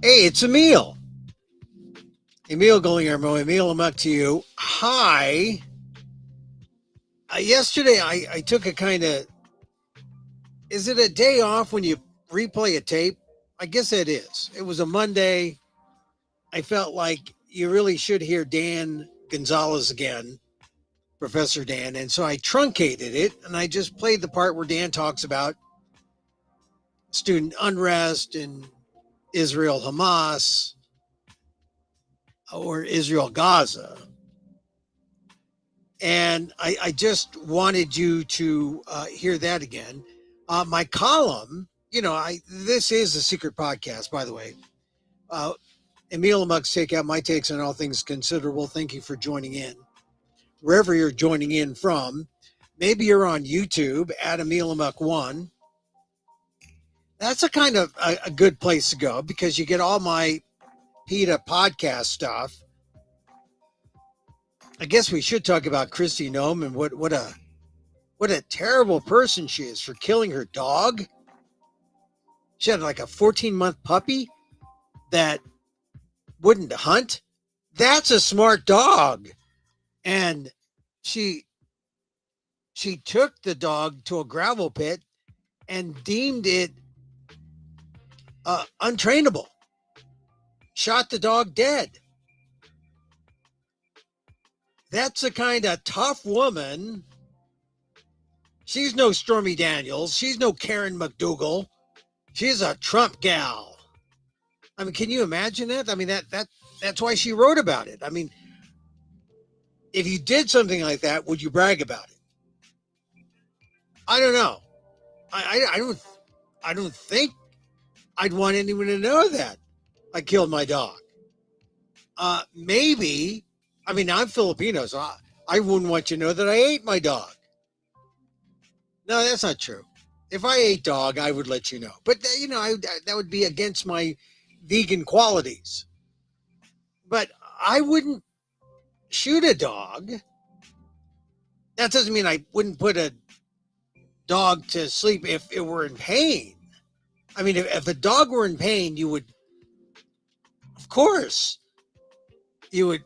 Hey, it's Emil. Emil Guillermo. Emil, I'm up to you. Hi. Yesterday, I took a kind of. Is it a day off when you replay a tape? I guess it is. It was a Monday. I felt like you really should hear Dan Gonzalez again, Professor Dan. And so I truncated it and I just played the part where Dan talks about student unrest and Israel Hamas or Israel Gaza. And I just wanted you to hear that again. My column, this is a secret podcast, by the way. Emil and Musk's Takeout, my takes on all things considerable. Thank you for joining in. Wherever you're joining in from, maybe you're on YouTube at Emil and Musk 1. That's a kind of a good place to go because you get all my PETA podcast stuff. I guess we should talk about Kristi Noem and what a terrible person she is for killing her dog. She had like a 14-month puppy that wouldn't hunt. That's a smart dog. And she took the dog to a gravel pit and deemed it untrainable. Shot the dog dead. That's a kind of tough woman. She's no Stormy Daniels. She's no Karen McDougal. She's a Trump gal. I mean, can you imagine that? I mean, that's why she wrote about it. I mean, if you did something like that, would you brag about it? I don't know. I don't think I'd want anyone to know that I killed my dog. Maybe. I mean, I'm Filipino, so I wouldn't want you to know that I ate my dog. No, that's not true. If I ate dog, I would let you know. But, that would be against my vegan qualities. But I wouldn't shoot a dog. That doesn't mean I wouldn't put a dog to sleep if it were in pain. I mean, if a dog were in pain, you would, of course, you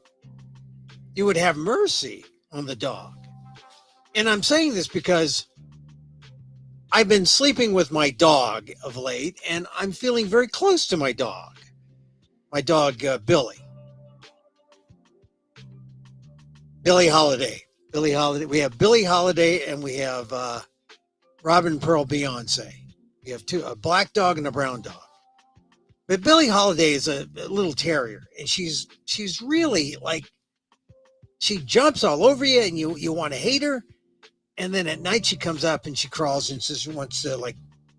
would have mercy on the dog. And I'm saying this because I've been sleeping with my dog of late, and I'm feeling very close to my dog. My dog, Billy. Billie Holiday. Billie Holiday. We have Billie Holiday, and we have Robin Pearl Beyonce. We have a black dog and a brown dog. But Billie Holiday is a little terrier, and she's really like, she jumps all over you, and you want to hate her. And then at night she comes up and she crawls and just wants to like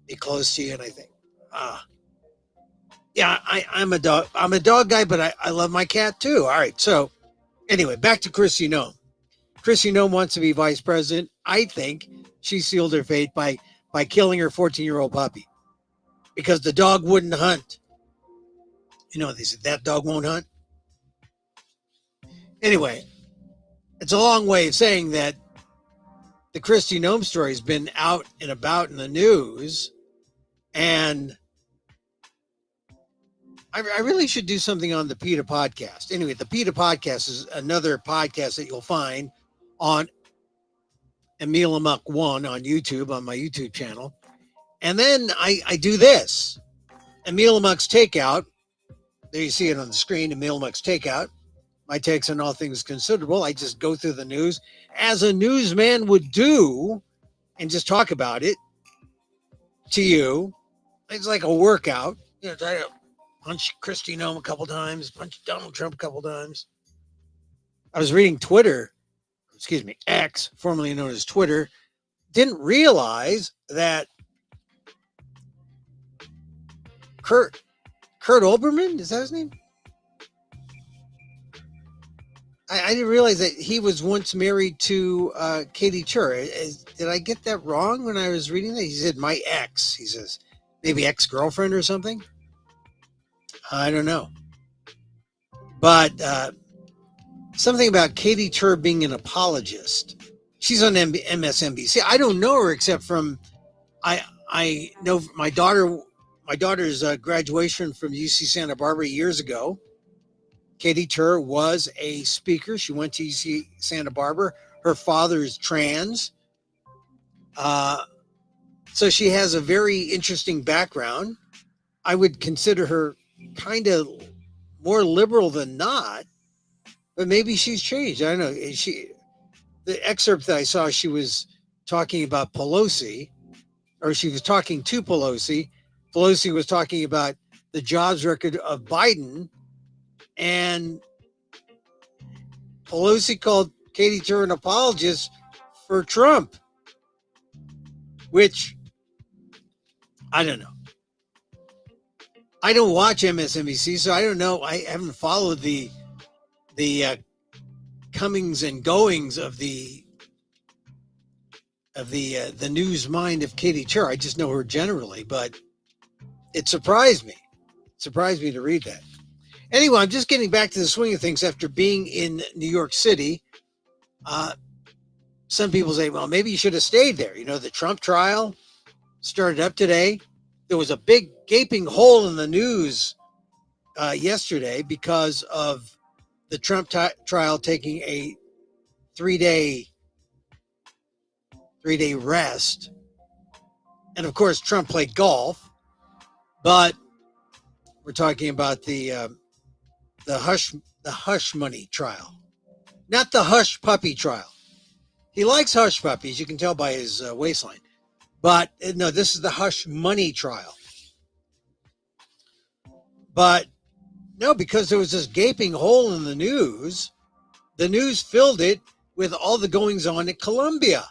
be close to you. And I think, yeah, I'm a dog guy, but I love my cat too. All right. So anyway, back to Kristi Noem. Kristi Noem wants to be vice president. I think she sealed her fate by killing her 14-year-old puppy because the dog wouldn't hunt. They said that dog won't hunt. Anyway, it's a long way of saying that the Kristi Noem story has been out and about in the news, and I really should do something on the PETA podcast. Anyway, the PETA podcast is another podcast that you'll find on Emil and Musk 1 on YouTube, on my YouTube channel. And then I do this, Emil and Musk's Takeout. There you see it on the screen, Emil and Musk's Takeout. My takes on all things considerable. I just go through the news as a newsman would do and just talk about it to you. It's like a workout. Try to punch Kristi Noem a couple times, punch Donald Trump a couple times. I was reading X, formerly known as Twitter, didn't realize that Kurt Olbermann, is that his name? I didn't realize that he was once married to Katie Tur. Did I get that wrong when I was reading that? He said, my ex. He says, maybe ex-girlfriend or something? I don't know. But something about Katie Tur being an apologist. She's on MSNBC. I don't know her except from, I know my daughter my daughter's graduation from UC Santa Barbara years ago. Katie Tur was a speaker. She went to UC Santa Barbara. Her father is trans. So she has a very interesting background. I would consider her kind of more liberal than not, but maybe she's changed. I don't know. The excerpt that I saw, she was talking about Pelosi, or she was talking to Pelosi. Pelosi was talking about the jobs record of Biden, and Pelosi called Katie Tur an apologist for Trump, which I don't know. I don't watch MSNBC, so I don't know. I haven't followed the comings and goings of the news mind of Katie Tur. I just know her generally, but it surprised me. It surprised me to read that. Anyway, I'm just getting back to the swing of things after being in New York City. Some people say, well, maybe you should have stayed there. You know, the Trump trial started up today. There was a big gaping hole in the news yesterday because of the Trump trial taking a three-day rest. And of course, Trump played golf, but we're talking about the hush money trial, not the hush puppy trial. He likes hush puppies, you can tell by his waistline. But no, this is the hush money trial. But no, because there was this gaping hole in the news filled it with all the goings on at Columbia.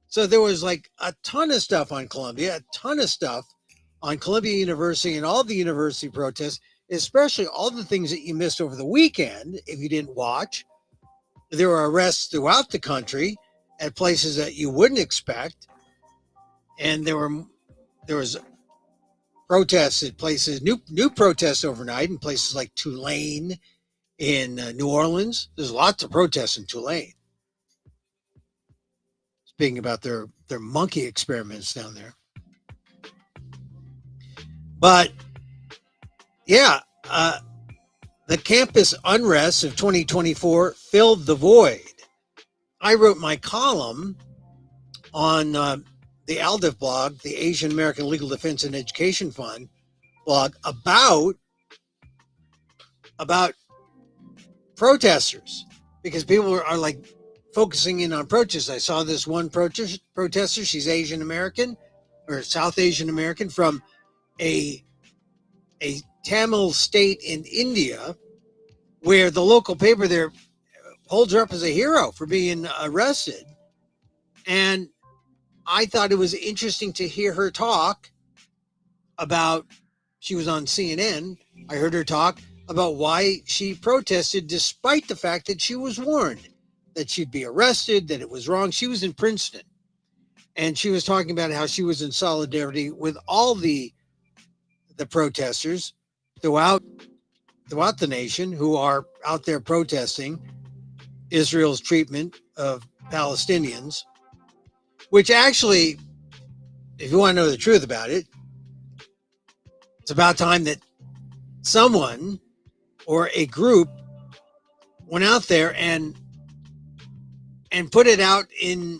So there was like a ton of stuff on Columbia, a ton of stuff on Columbia University and all the university protests, especially all the things that you missed over the weekend if you didn't watch. There were arrests throughout the country at places that you wouldn't expect. And there was protests at places, new protests overnight in places like Tulane in New Orleans. There's lots of protests in Tulane. Speaking about their monkey experiments down there. But yeah, the campus unrest of 2024 filled the void. I wrote my column on the ALDEF blog, the Asian American Legal Defense and Education Fund blog, about protesters, because people are like focusing in on protests. I saw this one protester. She's Asian American or South Asian American from a Tamil state in India, where the local paper there holds her up as a hero for being arrested. And I thought it was interesting to hear her talk about, she was on CNN. I heard her talk about why she protested despite the fact that she was warned that she'd be arrested, that it was wrong. She was in Princeton, and she was talking about how she was in solidarity with all the protesters throughout the nation who are out there protesting Israel's treatment of Palestinians, which actually, if you want to know the truth about it, it's about time that someone or a group went out there and put it out in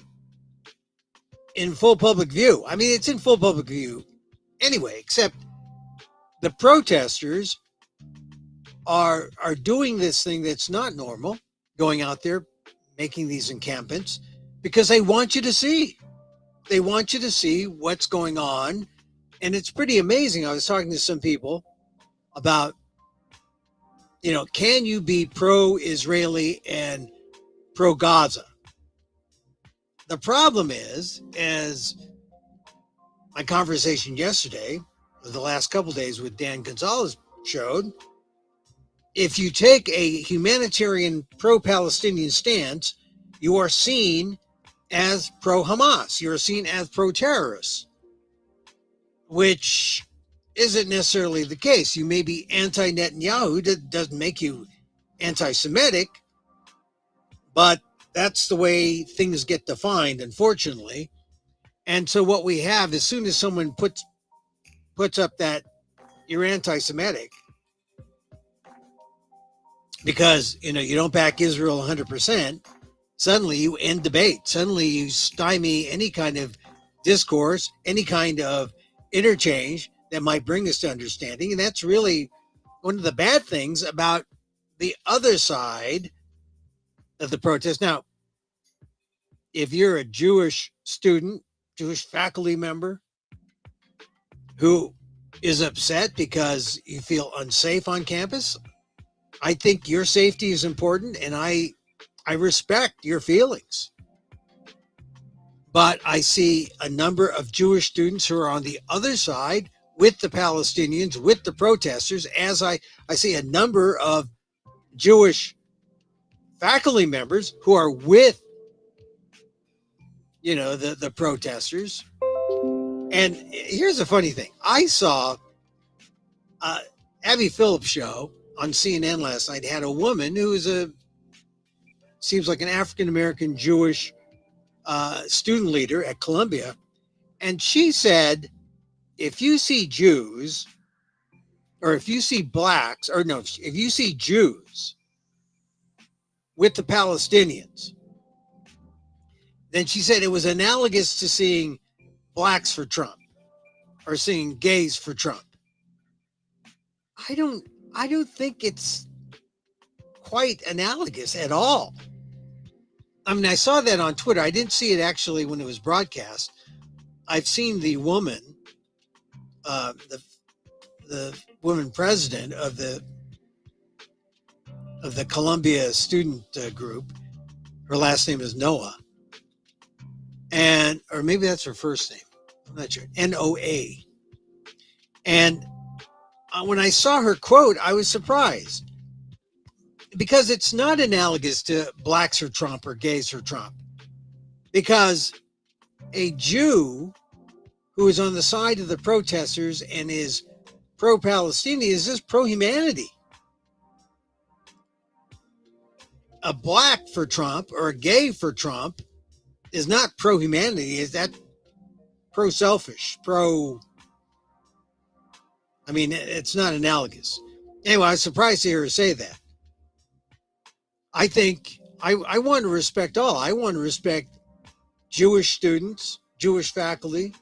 full public view. I mean, it's in full public view anyway, except the protesters are doing this thing that's not normal, going out there, making these encampments, because they want you to see. They want you to see what's going on. And it's pretty amazing. I was talking to some people about, can you be pro-Israeli and pro-Gaza? The problem is, as my conversation yesterday, or the last couple of days with Dan Gonzalez showed, if you take a humanitarian pro-Palestinian stance, you are seen as pro-Hamas. You're seen as pro-terrorists, which isn't necessarily the case. You may be anti-Netanyahu. That doesn't make you anti-Semitic, but that's the way things get defined, unfortunately. And so what we have, as soon as someone puts puts up that you're anti-Semitic because you don't back Israel 100%, suddenly you end debate. Suddenly you stymie any kind of discourse, any kind of interchange that might bring us to understanding. And that's really one of the bad things about the other side of the protest. Now, if you're a Jewish student, Jewish faculty member who is upset because you feel unsafe on campus, I think your safety is important, and I respect your feelings. But I see a number of Jewish students who are on the other side with the Palestinians, with the protesters, as I see a number of Jewish faculty members who are with, the protesters. And here's a funny thing. I saw Abby Phillips' show on CNN last night had a woman who is seems like an African-American Jewish student leader at Columbia. And she said, if you see Jews, or if you see blacks, or no, if you see Jews with the Palestinians, then she said it was analogous to seeing blacks for Trump or seeing gays for Trump. I don't think it's quite analogous at all. I mean, I saw that on Twitter. I didn't see it actually when it was broadcast. I've seen the woman, the woman president of the Columbia student group. Her last name is Noah, or maybe that's her first name. I'm not sure. Noa. And when I saw her quote, I was surprised because it's not analogous to blacks for Trump or gays for Trump. Because a Jew who is on the side of the protesters and is pro-Palestinian is just pro-humanity. A black for Trump or a gay for Trump is not pro-humanity. Is that pro-selfish, it's not analogous. Anyway, I was surprised to hear her say that. I think I want to respect all. I want to respect Jewish students, Jewish faculty,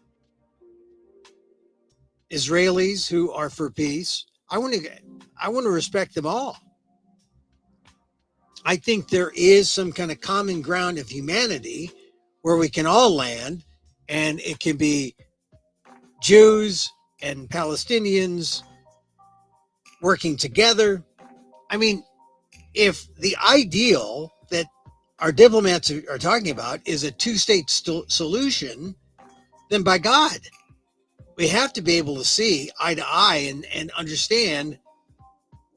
Israelis who are for peace. I want to respect them all. I think there is some kind of common ground of humanity where we can all land, and it can be Jews and Palestinians working together. I mean, if the ideal that our diplomats are talking about is a two-state solution, then by God, we have to be able to see eye to eye and understand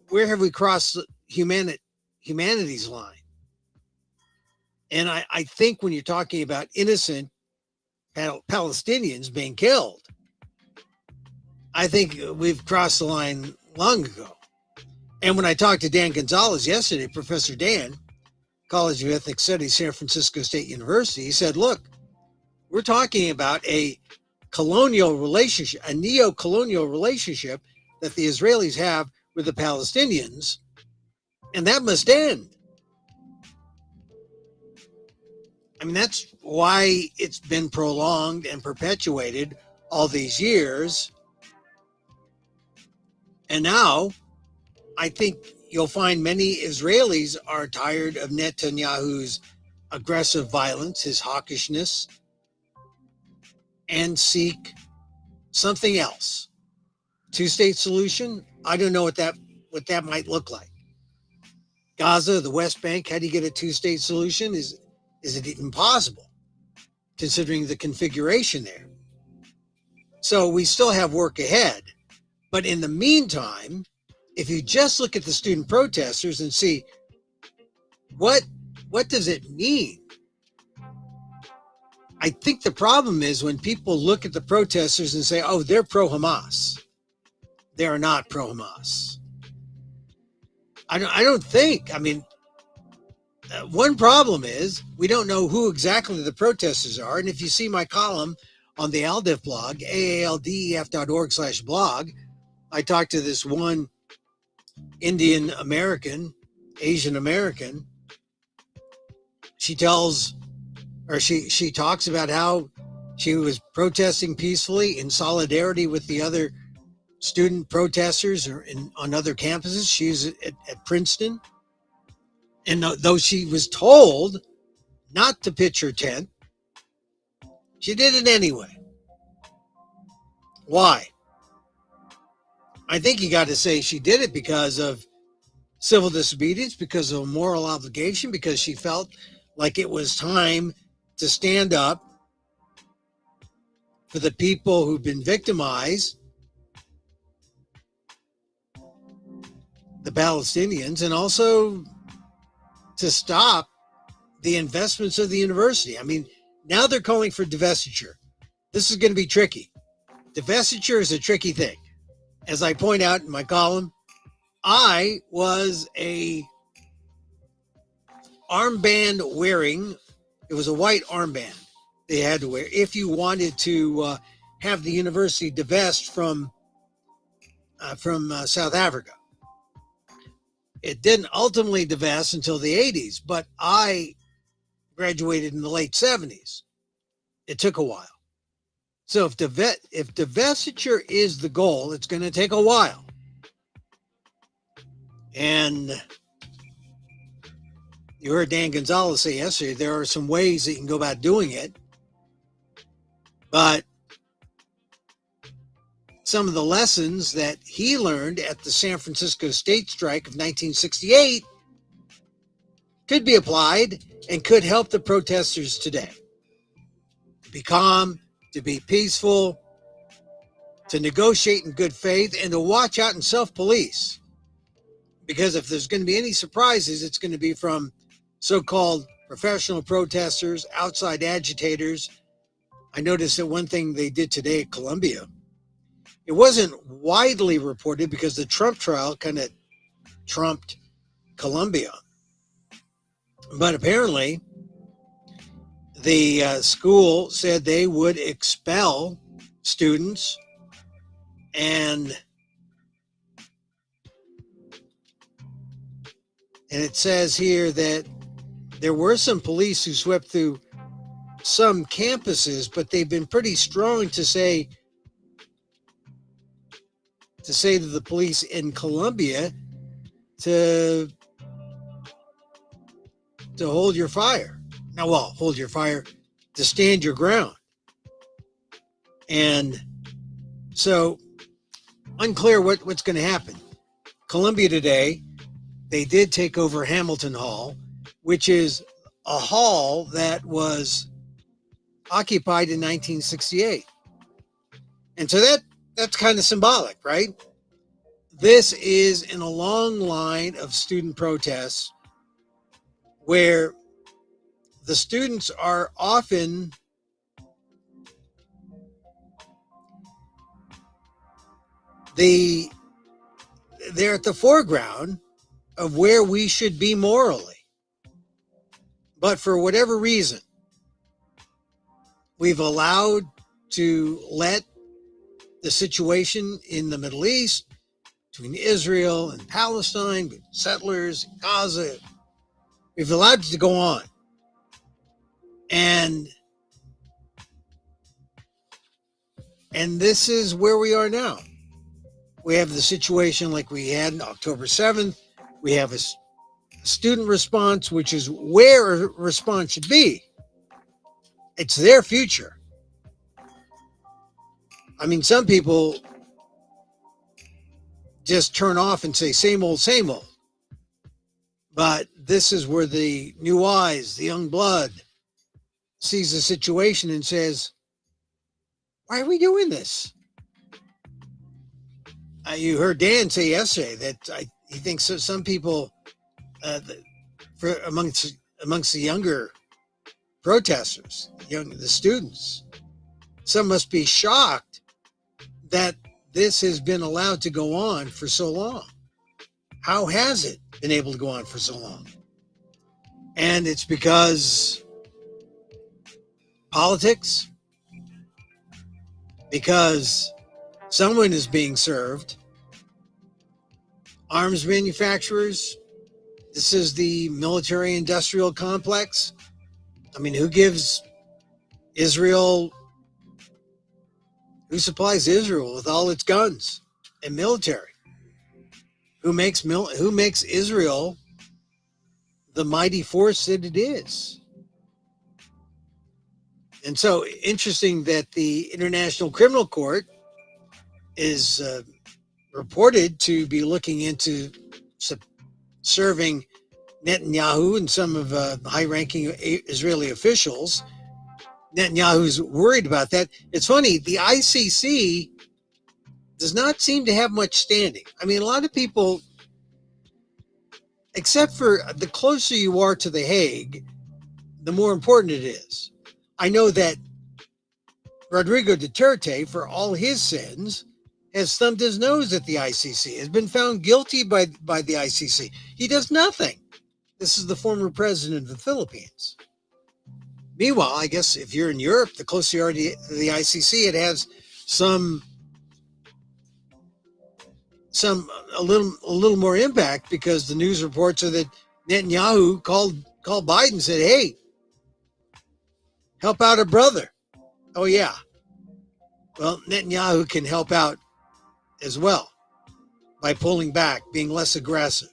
where have we crossed humanity's line. And I think when you're talking about innocent Palestinians being killed, I think we've crossed the line long ago. And when I talked to Dan Gonzalez yesterday, Professor Dan, College of Ethnic Studies, San Francisco State University, he said, look, we're talking about a colonial relationship, a neo-colonial relationship that the Israelis have with the Palestinians, and that must end. I mean, that's why it's been prolonged and perpetuated all these years. And now I think you'll find many Israelis are tired of Netanyahu's aggressive violence, his hawkishness, and seek something else. Two-state solution? I don't know what that might look like. Gaza, the West Bank, how do you get a two-state solution? Is it even possible, considering the configuration there? So we still have work ahead. But in the meantime, if you just look at the student protesters and see what does it mean? I think the problem is when people look at the protesters and say, oh, they're pro-Hamas. They are not pro-Hamas. I don't think. I mean, one problem is we don't know who exactly the protesters are. And if you see my column on the ALDEF blog, aaldef.org/blog. I talked to this one Indian American, Asian American. She talks about how she was protesting peacefully in solidarity with the other student protesters on other campuses. She's at Princeton. And though she was told not to pitch her tent, she did it anyway. Why? I think you got to say she did it because of civil disobedience, because of a moral obligation, because she felt like it was time to stand up for the people who've been victimized, the Palestinians, and also to stop the investments of the university. I mean, now they're calling for divestiture. This is going to be tricky. Divestiture is a tricky thing. As I point out in my column, I was a armband wearing, it was a white armband they had to wear if you wanted to have the university divest from South Africa. It didn't ultimately divest until the 80s, but I graduated in the late 70s. It took a while. So if divestiture is the goal, it's going to take a while. And you heard Dan Gonzalez say yesterday, there are some ways that you can go about doing it. But some of the lessons that he learned at the San Francisco State Strike of 1968 could be applied and could help the protesters today. To be calm, to be peaceful, to negotiate in good faith, and to watch out and self-police. Because if there's going to be any surprises, it's going to be from so-called professional protesters, outside agitators. I noticed that one thing they did today at Columbia, it wasn't widely reported because the Trump trial kind of trumped Columbia. But apparently, the school said they would expel students, and it says here that there were some police who swept through some campuses, but they've been pretty strong to say to the police in Columbia to hold your fire. Now, well, hold your fire, to stand your ground. And so unclear what's going to happen. Columbia today, they did take over Hamilton Hall, which is a hall that was occupied in 1968. And so that's kind of symbolic, right? This is in a long line of student protests where the students are often they're at the foreground of where we should be morally. But for whatever reason, we've allowed to let the situation in the Middle East, between Israel and Palestine, with settlers, Gaza, we've allowed it to go on. And this is where we are now. We have the situation like we had on October 7th. We have a student response, which is where a response should be. It's their future. I mean, some people just turn off and say, same old, same old. But this is where the new eyes, the young blood, sees the situation and says, why are we doing this? You heard Dan say yesterday that he thinks some people, amongst the younger protesters, the students, some must be shocked that this has been allowed to go on for so long. How has it been able to go on for so long? And it's because politics, because someone is being served. Arms manufacturers, this is the military industrial complex. I mean, who gives Israel, who supplies Israel with all its guns and military? Who makes Israel the mighty force that it is? And so interesting that the International Criminal Court is reported to be looking into serving Netanyahu and some of high-ranking Israeli officials. Netanyahu's worried about that. It's funny, the ICC does not seem to have much standing. I mean, a lot of people, except for the closer you are to The Hague, the more important it is. I know that Rodrigo Duterte, for all his sins, has thumbed his nose at the ICC, has been found guilty by the ICC. He does nothing. This is the former president of the Philippines. Meanwhile, I guess if you're in Europe, the closer you are to the ICC, it has a little more impact, because the news reports are that Netanyahu called Biden and said, "Hey, help out a brother." Oh yeah. Well, Netanyahu can help out as well by pulling back, being less aggressive,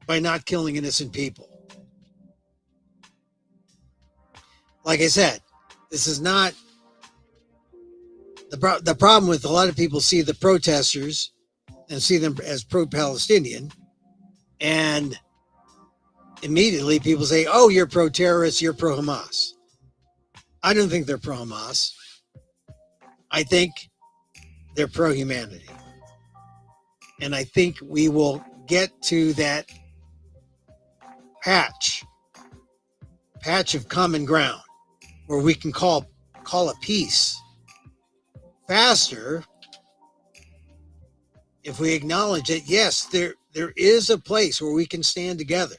by not killing innocent people. Like I said, this is not the problem. With a lot of people see the protesters and see them as pro-Palestinian, and immediately people say, "Oh, you're pro-terrorist, you're pro-Hamas." I don't think they're pro-Hamas. I think they're pro-humanity. And I think we will get to that patch of common ground where we can call a peace faster if we acknowledge that, yes, there is a place where we can stand together,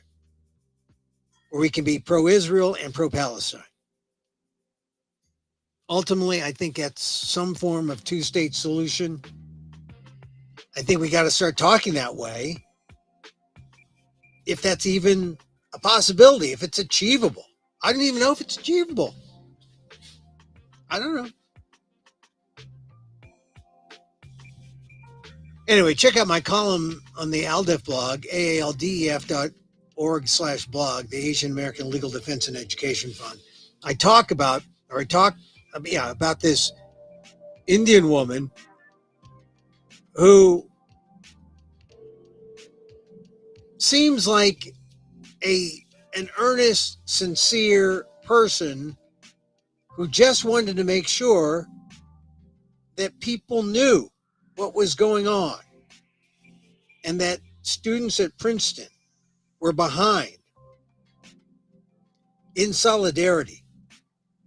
where we can be pro-Israel and pro-Palestine. Ultimately, I think that's some form of two-state solution. I think we got to start talking that way, if that's even a possibility, if it's achievable. I don't even know if it's achievable. I don't know. Anyway, check out my column on the ALDEF blog, aaldef.org/blog, the Asian American Legal Defense and Education Fund. I talk about this Indian woman who seems like an earnest, sincere person who just wanted to make sure that people knew what was going on and that students at Princeton were behind, in solidarity,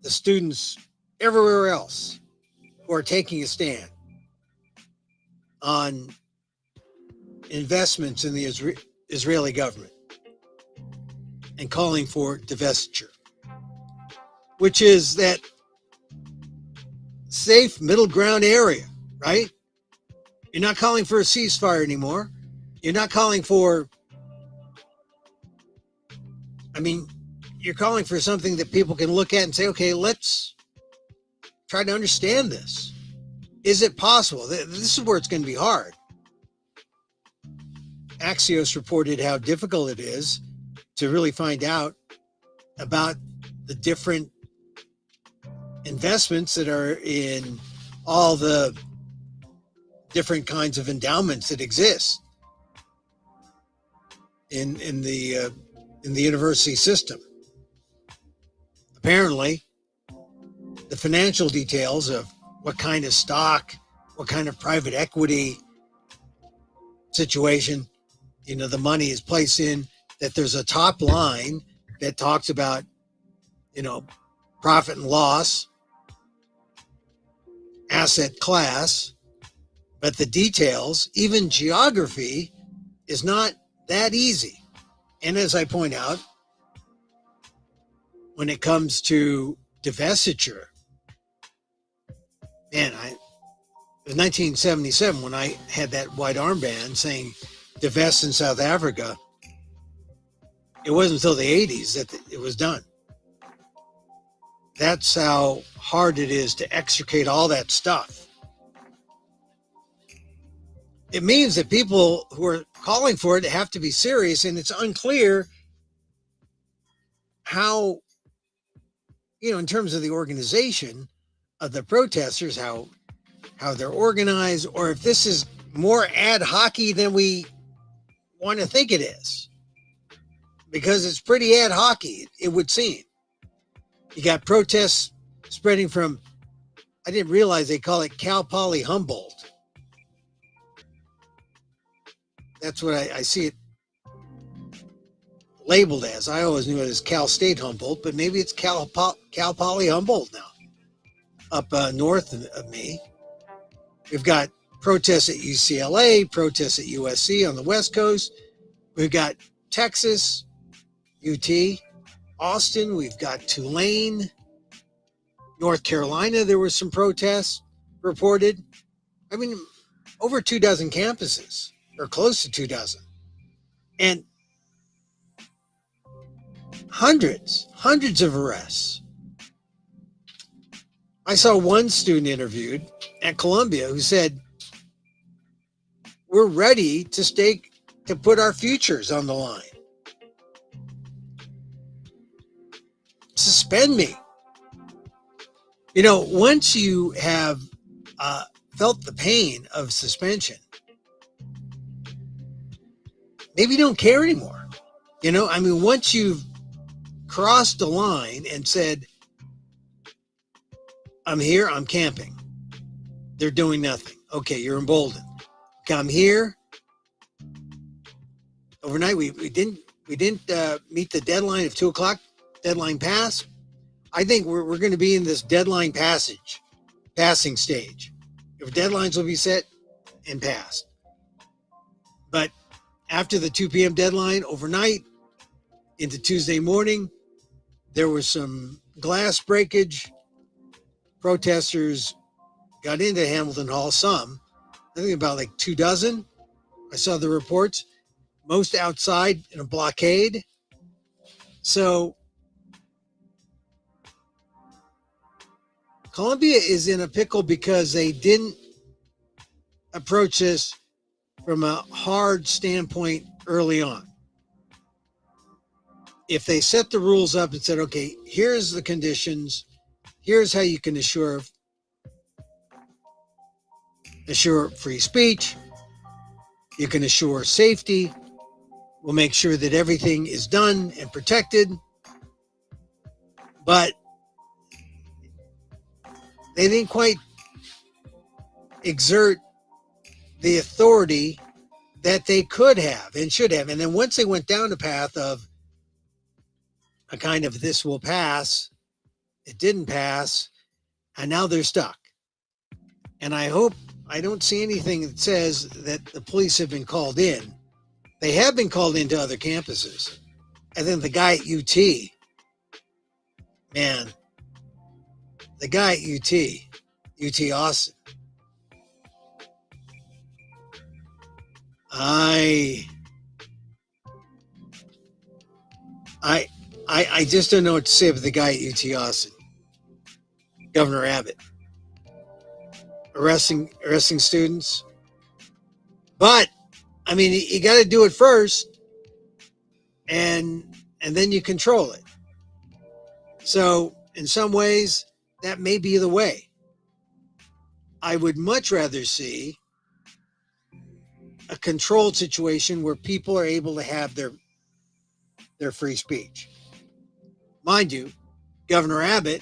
the students everywhere else who are taking a stand on investments in the Israeli government and calling for divestiture, which is that safe middle ground area, right? You're not calling for a ceasefire anymore. You're not calling for, you're calling for something that people can look at and say, okay, let's try to understand this. Is it possible? This is where it's going to be hard. Axios reported how difficult it is to really find out about the different investments that are in all the different kinds of endowments that exist in the university system. Apparently, the financial details of what kind of stock, what kind of private equity situation, the money is placed in, that there's a top line that talks about, profit and loss, asset class, but the details, even geography, is not that easy. And as I point out, when it comes to divestiture, Man, it was 1977 when I had that white armband saying divest in South Africa. It wasn't until the 80s that it was done. That's how hard it is to extricate all that stuff. It means that people who are calling for it have to be serious, and it's unclear how, in terms of the organization of the protesters, how they're organized, or if this is more ad hoc-y than we want to think it is. Because it's pretty ad hoc-y, it would seem. You got protests spreading from, I didn't realize they call it Cal Poly Humboldt. That's what I see it labeled as. I always knew it as Cal State Humboldt, but maybe it's Cal Poly Humboldt now, up north of me. We've got protests at UCLA, protests at USC on the West Coast. We've got Texas, UT, Austin. We've got Tulane, North Carolina. There were some protests reported. I mean, over 24 campuses, or close to 24, and hundreds of arrests. I saw one student interviewed at Columbia who said, we're ready to put our futures on the line. Suspend me. Once you have felt the pain of suspension, maybe you don't care anymore. Once you've crossed the line and said, I'm here, I'm camping. They're doing nothing. Okay, you're emboldened. Okay, I'm here. Overnight, we didn't meet the deadline of 2:00. Deadline pass. I think we're going to be in this deadline passing stage. If deadlines will be set and passed. But after the 2 p.m. deadline, overnight into Tuesday morning, there was some glass breakage. Protesters got into Hamilton Hall, some, I think about like 24. I saw the reports, most outside in a blockade. So Columbia is in a pickle because they didn't approach this from a hard standpoint early on. If they set the rules up and said, okay, here's the conditions, here's how you can assure free speech, you can assure safety, we'll make sure that everything is done and protected, but they didn't quite exert the authority that they could have and should have. And then once they went down the path of a kind of this will pass, it didn't pass, and now they're stuck. And I hope I don't see anything that says that the police have been called in. They have been called into other campuses. And then the guy at UT, man, the guy at UT Austin, I just don't know what to say about the guy at UT Austin, Governor Abbott, arresting students. But I mean, you got to do it first, and then you control it. So in some ways, that may be the way. I would much rather see a controlled situation where people are able to have their free speech. Mind you, Governor Abbott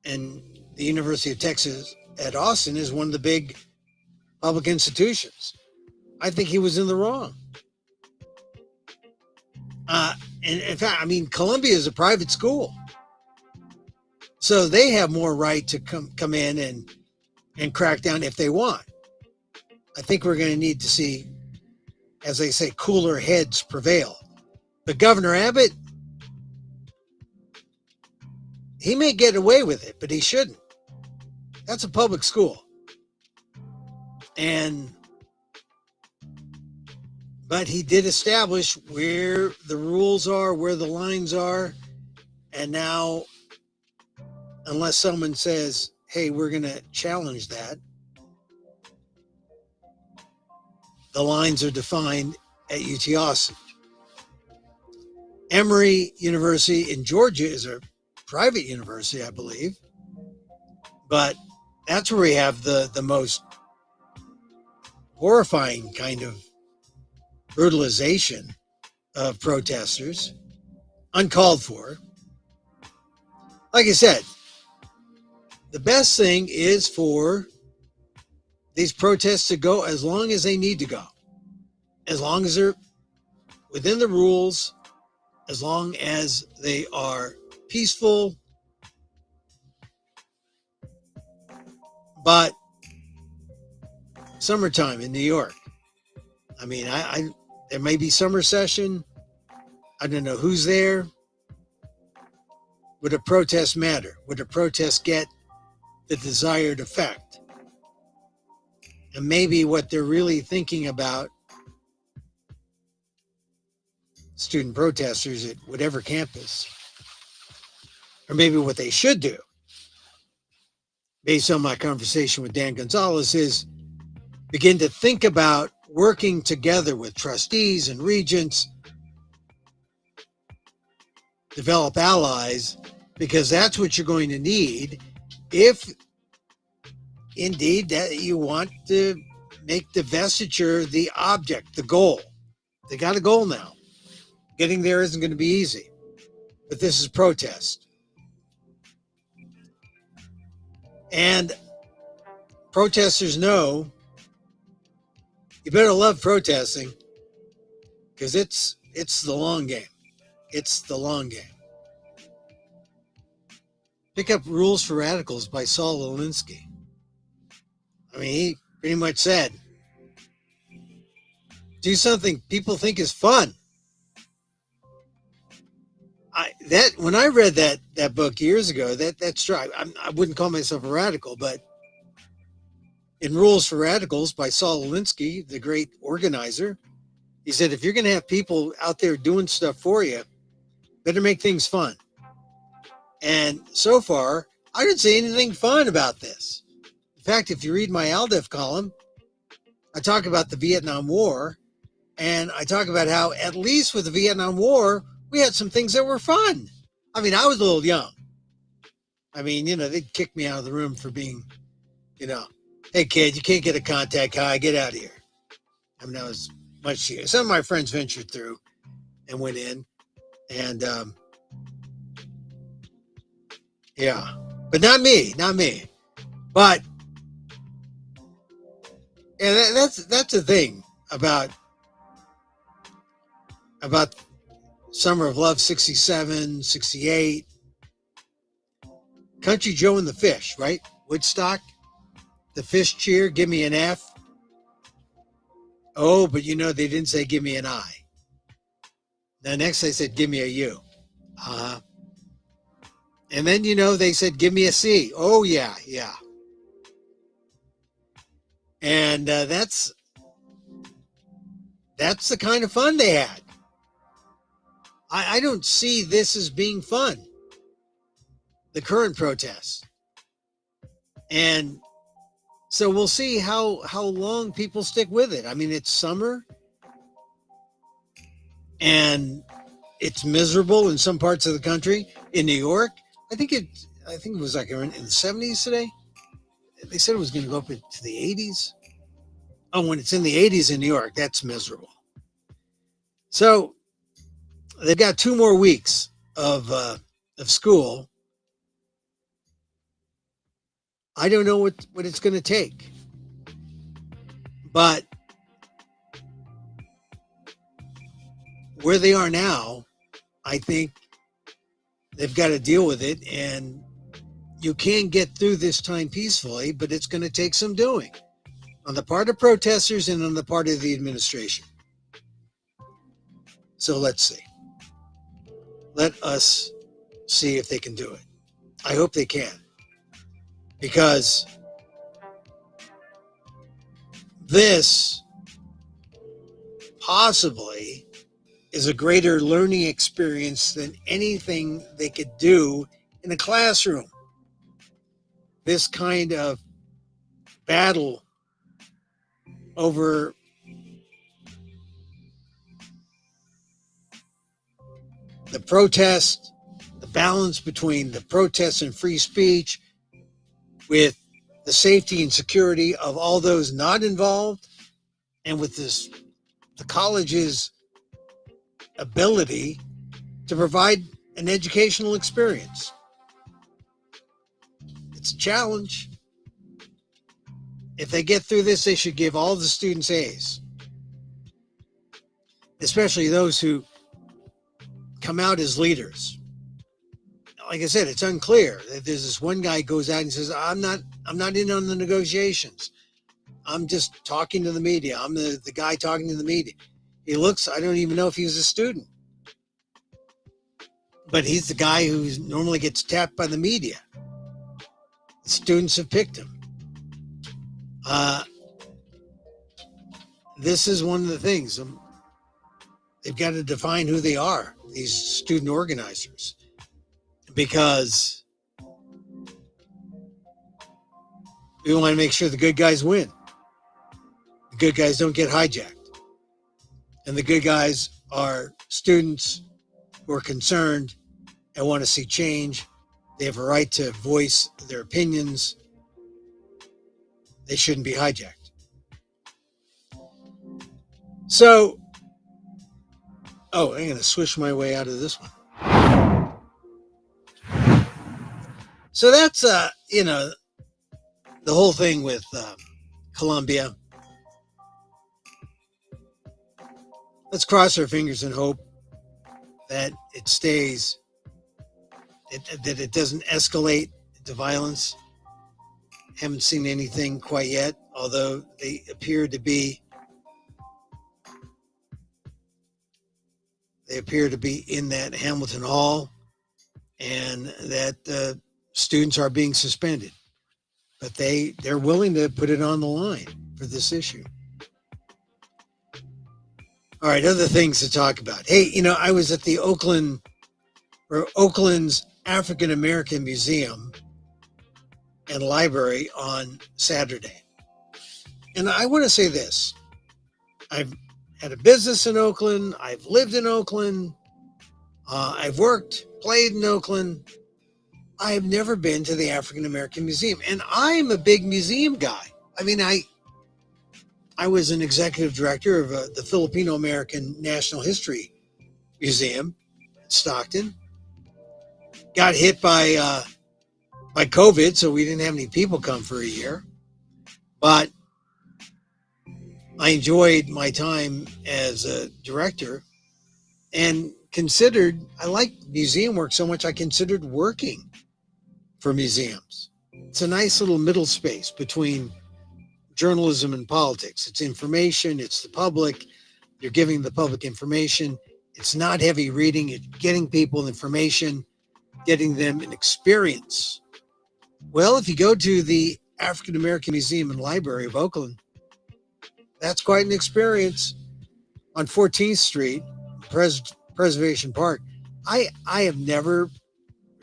and the University of Texas at Austin is one of the big public institutions. I think he was in the wrong. And in fact, I mean, Columbia is a private school, so they have more right to come in and crack down if they want. I think we're going to need to see, as they say, cooler heads prevail. But Governor Abbott, he may get away with it, but he shouldn't. That's a public school. But he did establish where the rules are, where the lines are. And now, unless someone says, hey, we're going to challenge that, the lines are defined at UT Austin. Emory University in Georgia is a private university, I believe. But that's where we have the most horrifying kind of brutalization of protesters, uncalled for. Like I said, the best thing is for these protests to go as long as they need to go, as long as they're within the rules, as long as they are peaceful. But summertime in New York, I mean, I there may be summer session. I don't know who's there. Would a protest matter? Would a protest get the desired effect? And maybe what they're really thinking about, student protesters at whatever campus, or maybe what they should do, based on my conversation with Dan Gonzalez, is begin to think about working together with trustees and regents, develop allies, because that's what you're going to need if indeed that you want to make divestiture the object, the goal. They got a goal now. Getting there isn't going to be easy, but this is protest. And protesters know you better love protesting, because it's the long game. It's the long game. Pick up Rules for Radicals by Saul Alinsky. I mean, he pretty much said, do something people think is fun. When I read that book years ago, that's true. I wouldn't call myself a radical, but in Rules for Radicals by Saul Alinsky, the great organizer, he said, if you're going to have people out there doing stuff for you, better make things fun. And so far, I didn't see anything fun about this. In fact, if you read my Aldef column, I talk about the Vietnam War, and I talk about how, at least with the Vietnam War, we had some things that were fun. I mean, I was a little young. I mean, they'd kick me out of the room for being, hey, kid, you can't get a contact high, get out of here. I mean, I was much younger. Some of my friends ventured through and went in, and yeah, but not me. But yeah, that's the thing about Summer of Love 67, 68, Country Joe and the Fish, right? Woodstock, the Fish cheer, give me an F. Oh, but they didn't say give me an I. Now next they said give me a U. And then they said give me a C. Oh yeah. And that's the kind of fun they had. I don't see this as being fun, the current protests. And so we'll see how long people stick with it. I mean, it's summer, and it's miserable in some parts of the country. In New York, I think it was like in the 70s today. They said it was going to go up into the 80s. Oh, when it's in the 80s in New York, that's miserable. So they've got 2 more weeks of school. I don't know what it's going to take, but where they are now, I think they've got to deal with it, and you can get through this time peacefully, but it's going to take some doing on the part of protesters and on the part of the administration. So let's see. Let us see if they can do it. I hope they can, because this possibly is a greater learning experience than anything they could do in a classroom. This kind of battle over the protest, the balance between the protest and free speech with the safety and security of all those not involved, and with the college's ability to provide an educational experience. It's a challenge. If they get through this, they should give all the students A's, especially those who come out as leaders. Like I said, it's unclear. There's this one guy goes out and says, I'm not in on the negotiations. I'm just talking to the media. I'm the guy talking to the media. He looks, I don't even know if he was a student, but he's the guy who normally gets tapped by the media. The students have picked him. This is one of the things. They've got to define who they are, these student organizers, because we want to make sure the good guys win. The good guys don't get hijacked. And the good guys are students who are concerned and want to see change. They have a right to voice their opinions. They shouldn't be hijacked. So, I'm going to switch my way out of this one. So that's, the whole thing with Colombia. Let's cross our fingers and hope that it stays, that it doesn't escalate to violence. Haven't seen anything quite yet, although they appear to be in that Hamilton Hall, and that students are being suspended. But they're willing to put it on the line for this issue. All right, other things to talk about. Hey, I was at the Oakland's African American Museum and Library on Saturday. And I want to say this. I've had a business in Oakland. I've lived in Oakland. I've worked, played in Oakland. I have never been to the African American Museum. And I am a big museum guy. I mean, I was an executive director of the Filipino American National History Museum in Stockton. Got hit by COVID, so we didn't have any people come for a year. But I enjoyed my time as a director and I like museum work so much I considered working for museums. It's a nice little middle space between journalism and politics. It's information, it's the public. You're giving the public information. It's not heavy reading. It's getting people information, getting them an experience. Well, if you go to the African American Museum and Library of Oakland, that's quite an experience. On 14th Street, Preservation Park, I have never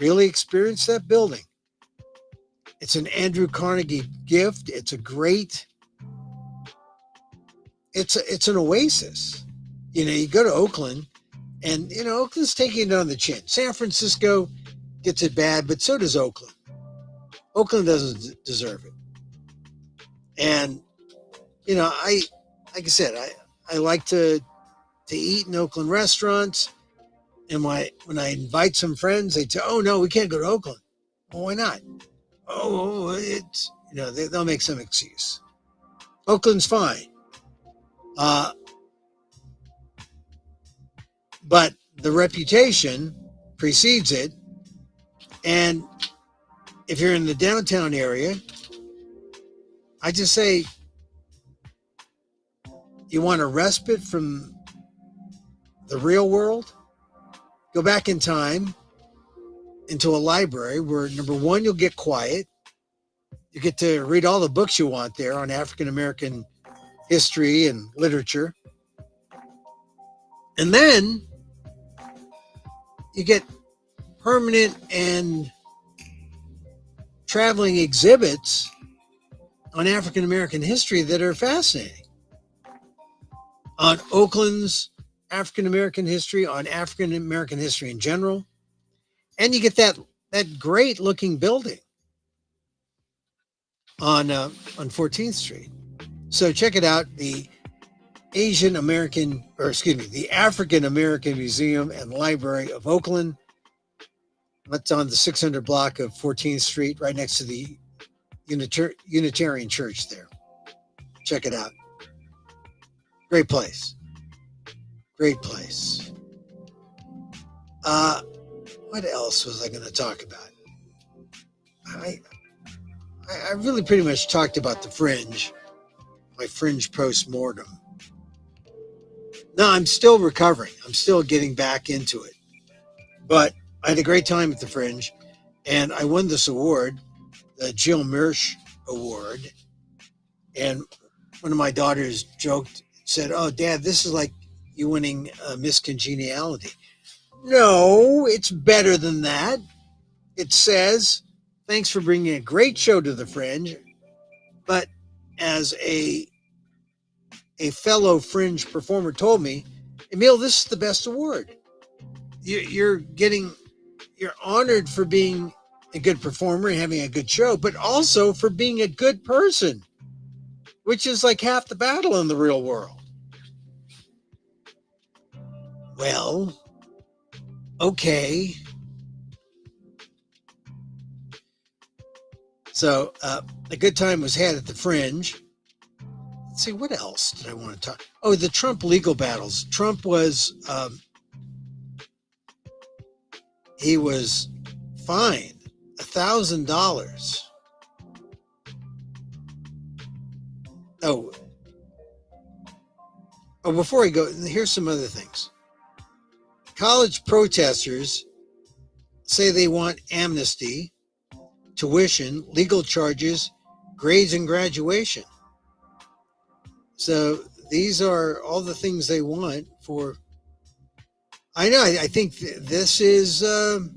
really experienced that building. It's an Andrew Carnegie gift. It's an oasis. You go to Oakland, and Oakland's taking it on the chin. San Francisco gets it bad, but so does Oakland. Oakland doesn't deserve it. And like I said, I like to eat in Oakland restaurants. And when I invite some friends, they say, "Oh no, we can't go to Oakland." Well, why not? Oh, it's they'll make some excuse. Oakland's fine. But the reputation precedes it. And if you're in the downtown area, I just say, you want a respite from the real world? Go back in time into a library where, number one, you'll get quiet. You get to read all the books you want there on African American history and literature. And then you get permanent and traveling exhibits on African American history that are fascinating. On Oakland's African American history, on African American history in general. And you get that great looking building on 14th Street. So check it out, the the African American Museum and Library of Oakland. That's on the 600 block of 14th Street, right next to the Unitarian Church there. Check it out. Great place. Great place. What else was I going to talk about? I really pretty much talked about the Fringe, my Fringe post-mortem. No, I'm still recovering. I'm still getting back into it. But I had a great time at the Fringe, and I won this award, the Jill Mersch Award. And one of my daughters joked, said, "Oh, Dad, this is like you winning Miss Congeniality." No, it's better than that. It says, "Thanks for bringing a great show to the Fringe, but as a fellow Fringe performer told me, Emil, this is the best award. You're honored for being a good performer and having a good show, but also for being a good person, which is like half the battle in the real world." Well, okay. So a good time was had at the Fringe. Let's see, what else did I want to talk? Oh, the Trump legal battles. Trump was, he was fined $1,000. Oh, before I go, here's some other things. College protesters say they want amnesty, tuition, legal charges, grades, and graduation. So these are all the things they want for. I know. I think this is the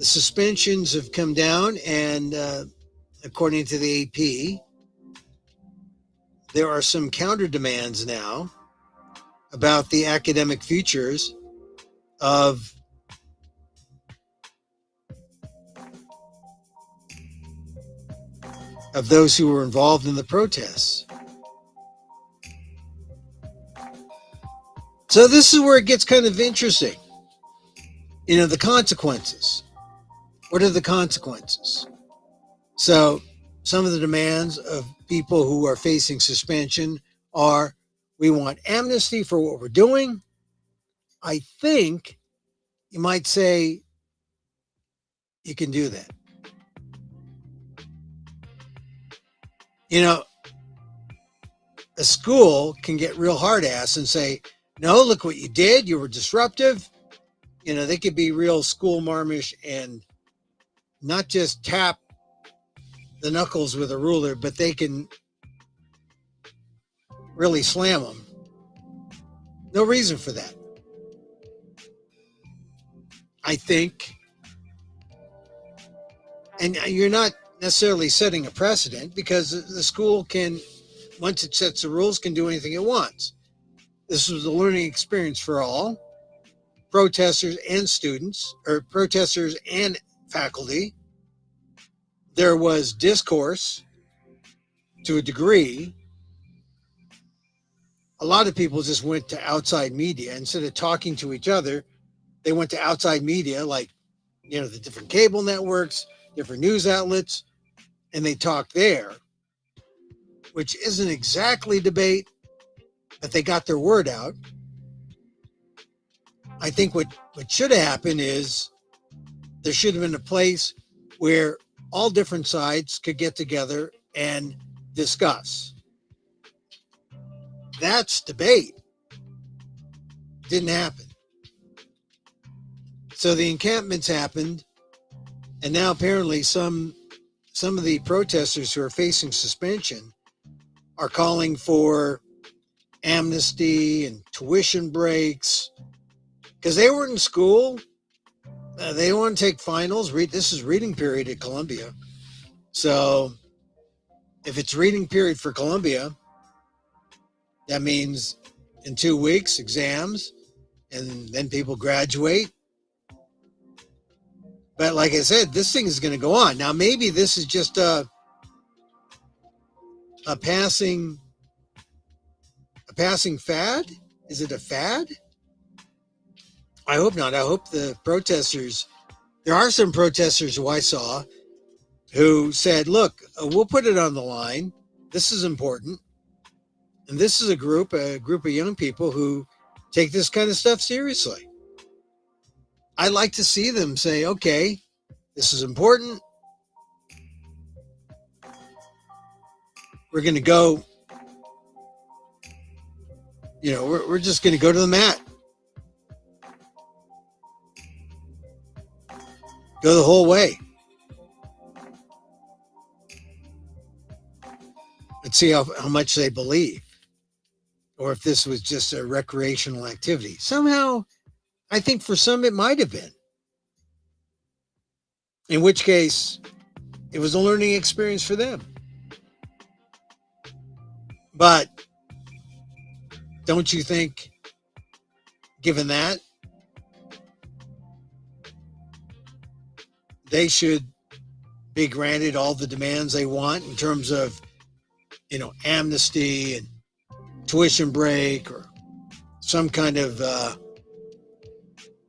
suspensions have come down, and according to the AP, there are some counter demands now about the academic futures of those who were involved in the protests. So this is where it gets kind of interesting. You know, the consequences. What are the consequences? So some of the demands of people who are facing suspension are, we want amnesty for what we're doing. I think you might say you can do that. You know, a school can get real hard ass and say, no, look what you did. You were disruptive. You know, they could be real school marmish and not just tap the knuckles with a ruler, but they can really slam them. No reason for that. I think, and you're not necessarily setting a precedent, because the school can, once it sets the rules, can do anything it wants. This was a learning experience for all, protesters and students, or protesters and faculty. There was discourse to a degree. A lot of people just went to outside media. Instead of talking to each other, they went to outside media, like, you know, the different cable networks, different news outlets, and they talked there, which isn't exactly debate, but they got their word out. I think what should have happened is there should have been a place where all different sides could get together and discuss. That's debate. Didn't happen. So the encampments happened, and now apparently some some of the protesters who are facing suspension are calling for amnesty and tuition breaks because they were in school. They want to take finals. This is reading period at Columbia. So if it's reading period for Columbia, that means in 2 weeks, exams, and then people graduate. But like I said, this thing is going to go on. Now, maybe this is just a passing fad. Is it a fad? I hope not. I hope the protesters, there are some protesters who I saw who said, look, we'll put it on the line. This is important. And this is a group of young people who take this kind of stuff seriously. I'd like to see them say, okay, this is important. We're going to go, we're just going to go to the mat. Go the whole way. Let's see how much they believe. Or if this was just a recreational activity. Somehow, I think for some it might have been. In which case, it was a learning experience for them. But don't you think, given that, they should be granted all the demands they want in terms of, amnesty and tuition break or some kind of,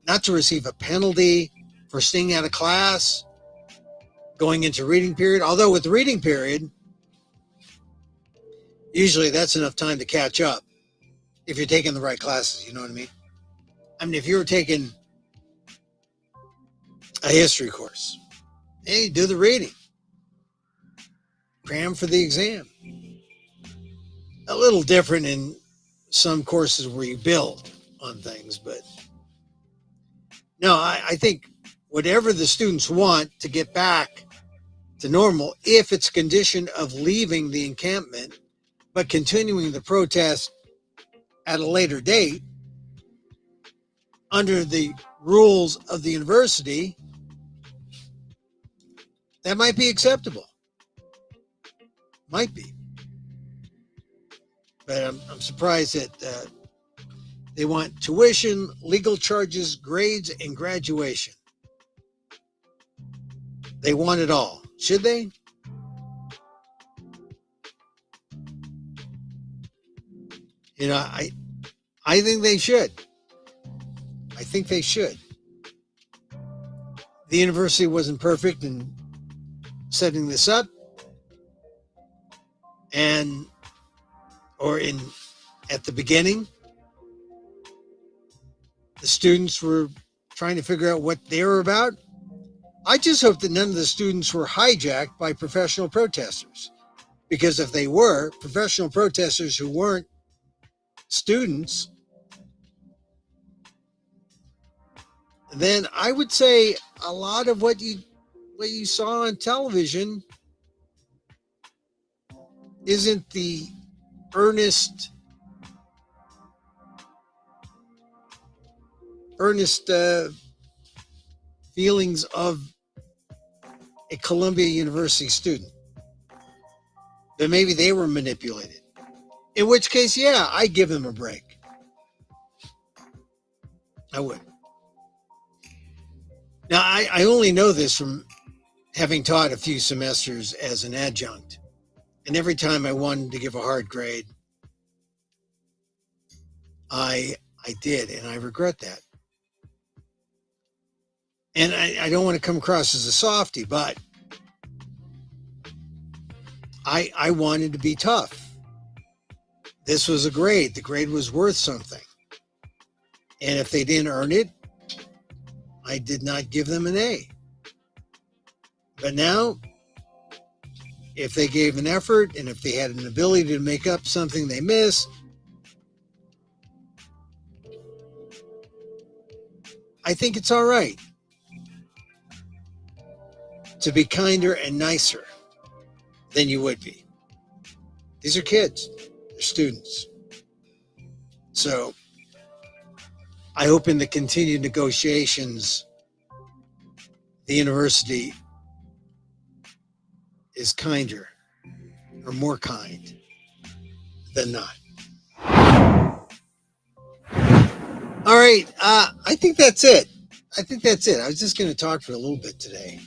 not to receive a penalty for staying out of class, going into reading period. Although with reading period, usually that's enough time to catch up if you're taking the right classes, you know what I mean? I mean, if you were taking a history course, hey, do the reading. Cram for the exam. A little different in some courses where you build on things, but no, I think whatever the students want to get back to normal, if it's a condition of leaving the encampment, but continuing the protest at a later date, under the rules of the university, that might be acceptable. Might be. But I'm surprised that they want tuition, legal charges, grades, and graduation. They want it all. Should they? I think they should. I think they should. The university wasn't perfect in setting this up, at the beginning, the students were trying to figure out what they were about. I just hope that none of the students were hijacked by professional protesters, because if they were professional protesters who weren't students, then I would say a lot of what you saw on television isn't the earnest feelings of a Columbia University student. But maybe they were manipulated. In which case, yeah, I'd give them a break. I would. Now, I only know this from having taught a few semesters as an adjunct. And every time I wanted to give a hard grade, I did, and I regret that. And I don't want to come across as a softy, but I wanted to be tough. This was a grade. The grade was worth something. And if they didn't earn it, I did not give them an A. But now, if they gave an effort and if they had an ability to make up something they missed, I think it's all right to be kinder and nicer than you would be. These are kids, they're students. So I hope in the continued negotiations, the university is kinder or more kind than not. All right. I think that's it. I think that's it. I was just going to talk for a little bit today.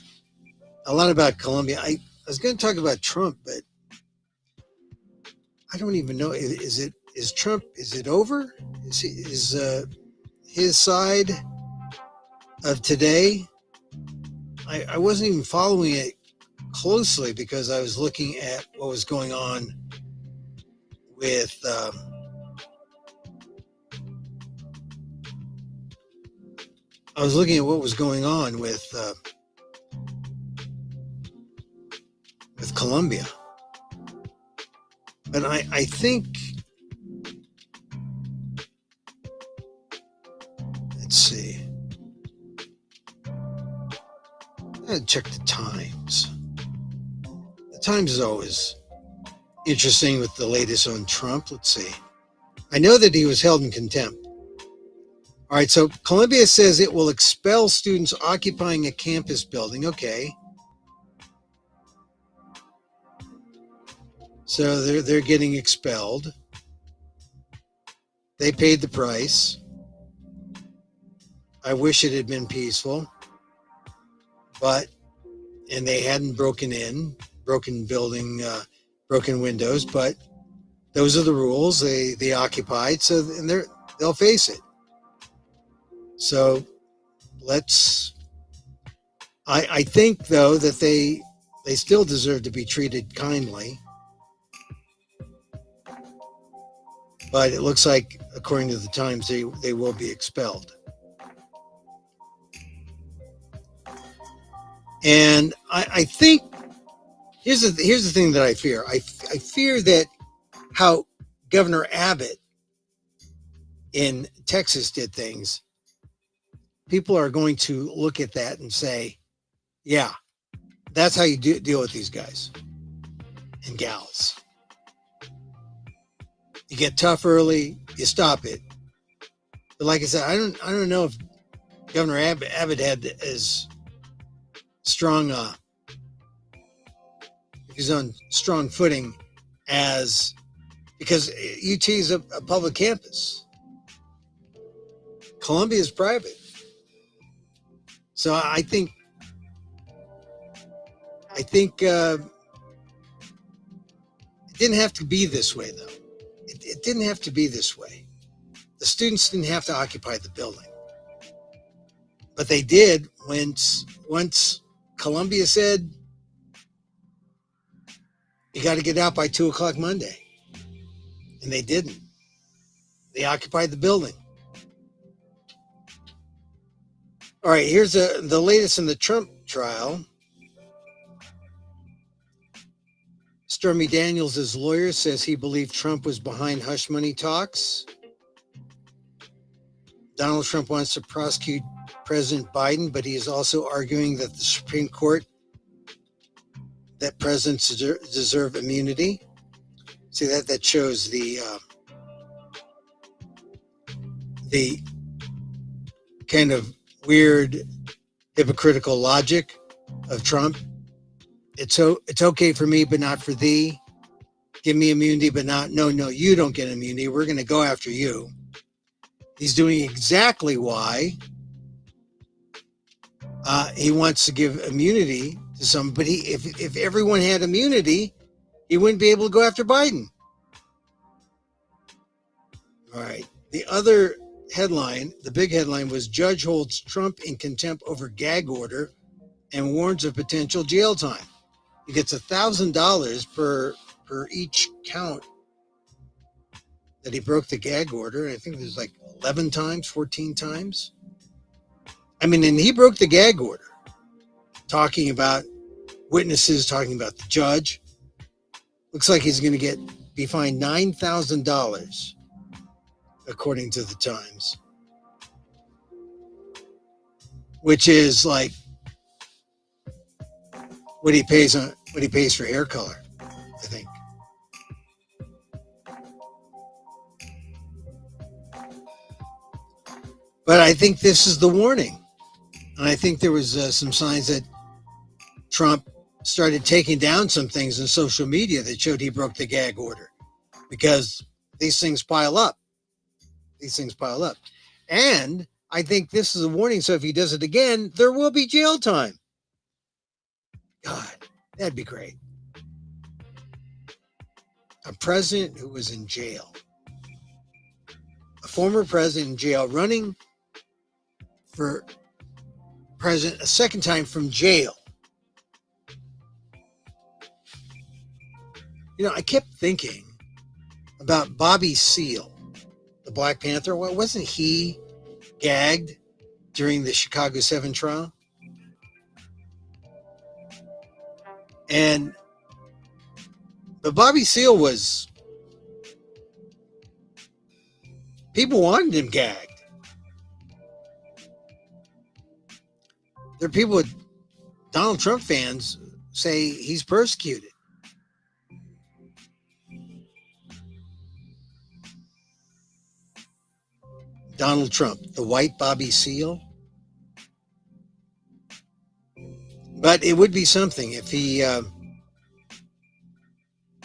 A lot about Colombia. I was going to talk about Trump, but I don't even know. Is Trump? Is it over? Is his side of today? I wasn't even following it closely because I was looking at what was going on with. I was looking at what was going on with Colombia, but I think. Let's see. I'm gonna check the Times. The Times is always interesting with the latest on Trump. Let's see. I know that he was held in contempt. All right, so Colombia says it will expel students occupying a campus building. Okay. So they're getting expelled. They paid the price. I wish it had been peaceful, and they hadn't broken building, broken windows, but those are the rules. They occupied, so and they'll face it. So I think though that they still deserve to be treated kindly, but it looks like, according to the Times, they will be expelled. And I think here's the thing that I fear. I fear that how Governor Abbott in Texas did things, people are going to look at that and say, yeah, that's how you deal with these guys and gals. You get tough early, you stop it. But like I said, I don't know if Governor Abbott had as strong he's on strong footing as, because UT is a public campus. Columbia is private. So I think it didn't have to be this way, though. It didn't have to be this way. The students didn't have to occupy the building. But they did once Columbia said, you got to get out by 2:00 Monday. And they didn't. They occupied the building. All right, here's the latest in the Trump trial. Stormy Daniels' lawyer says he believed Trump was behind hush money talks. Donald Trump wants to prosecute President Biden, but he is also arguing that the Supreme Court, that presidents deserve immunity. See, that shows the kind of weird, hypocritical logic of Trump. It's okay for me, but not for thee. Give me immunity, but no, you don't get immunity. We're going to go after you. He's doing exactly why he wants to give immunity to somebody. If everyone had immunity, he wouldn't be able to go after Biden. All right. The other headline, the big headline, was Judge holds Trump in contempt over gag order and warns of potential jail time. He gets $1,000 per each count that he broke the gag order. I think there's like 11 times, 14 times. I mean, and he broke the gag order, talking about witnesses, talking about the judge. Looks like he's going to be fined $9,000, according to the Times, which is like what he pays for hair color. I think. But I think this is the warning. And I think there was some signs that Trump started taking down some things in social media that showed he broke the gag order, because these things pile up. These things pile up. And I think this is a warning. So if he does it again, there will be jail time. God, that'd be great. A president who was in jail, a former president in jail, running for president a second time from jail. You know, I kept thinking about Bobby Seale, the Black Panther. Well, wasn't he gagged during the Chicago 7 trial? But Bobby Seale was, people wanted him gagged. There are people, Donald Trump fans say he's persecuted. Donald Trump, the white Bobby Seale. But it would be something if he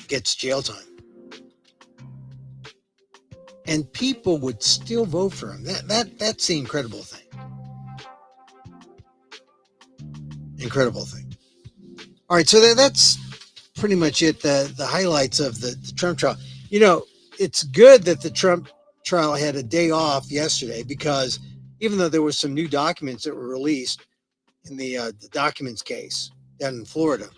gets jail time. And people would still vote for him. That's the incredible thing. Incredible thing. All right, so that's pretty much it. The highlights of the Trump trial. You know, it's good that the Trump trial had a day off yesterday, because even though there was some new documents that were released in the documents case down in Florida,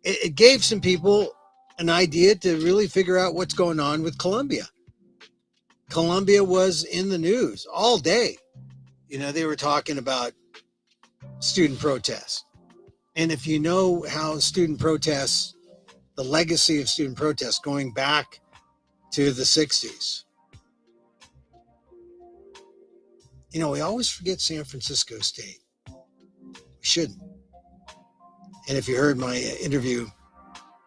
it gave some people an idea to really figure out what's going on with Colombia. Colombia was in the news all day. You know, they were talking about student protests. And if you know how student protests, the legacy of student protests going back to the 60s, you know, we always forget San Francisco State. We shouldn't. And if you heard my interview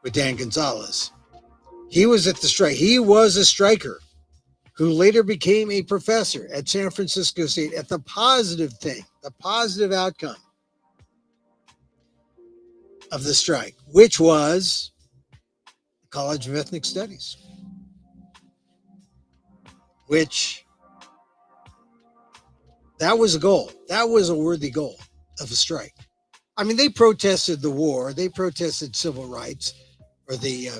with Dan Gonzalez, he was at the strike. He was a striker who later became a professor at San Francisco State, at the positive thing, the positive outcome of the strike, which was the College of Ethnic Studies, which that was a goal. That was a worthy goal of a strike. I mean, they protested the war. They protested civil rights, or the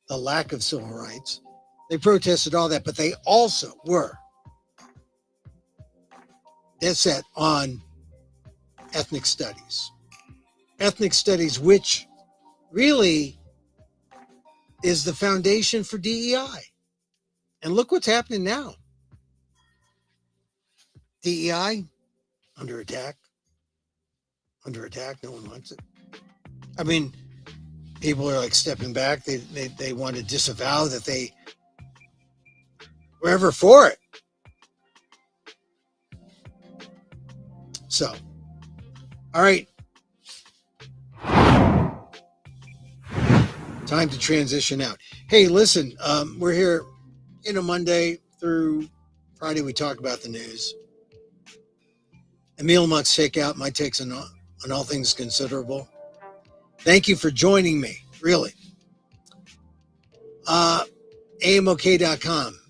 lack of civil rights. They protested all that, but they also were dead set on ethnic studies. Ethnic studies, which really is the foundation for DEI. And look what's happening now. DEI under attack. Under attack. No one wants it. I mean, people are like stepping back. They want to disavow that they were ever for it. So, all right. Time to transition out. Hey, listen, we're here, Monday through Friday. We talk about the news. Emil, Musk's Takeout, my takes on all things considerable. Thank you for joining me, really. Amok.com,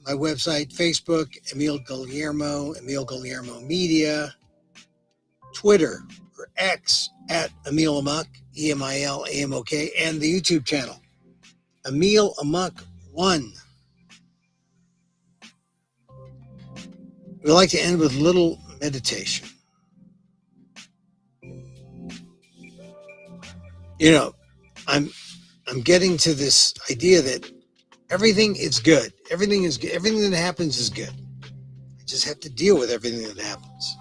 my website, Facebook, Emil Guillermo Media, Twitter or X at Emil Amok, Emil Amok, and the YouTube channel, Emil Amok 1. We like to end with a little meditation. You know, I'm getting to this idea that everything is good. Everything is good. Everything that happens is good. I just have to deal with everything that happens.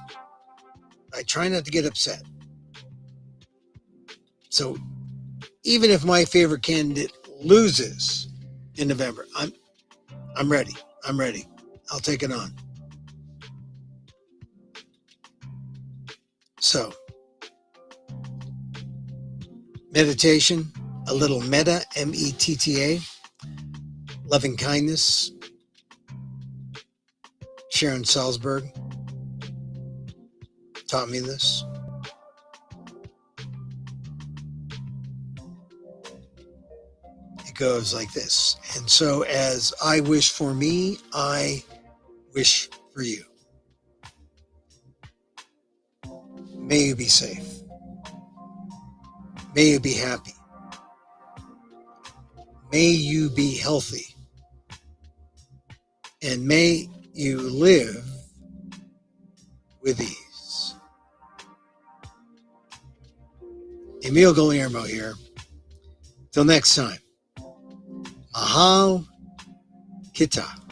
I try not to get upset. So even if my favorite candidate loses in November, I'm ready. I'm ready. I'll take it on. So, meditation, a little metta, M-E-T-T-A, loving kindness, Sharon Salzberg taught me this. It goes like this. And so as I wish for me, I wish for you. May you be safe. May you be happy. May you be healthy. And may you live with ease. Emil Guillermo here. Till next time. Mahal Kita.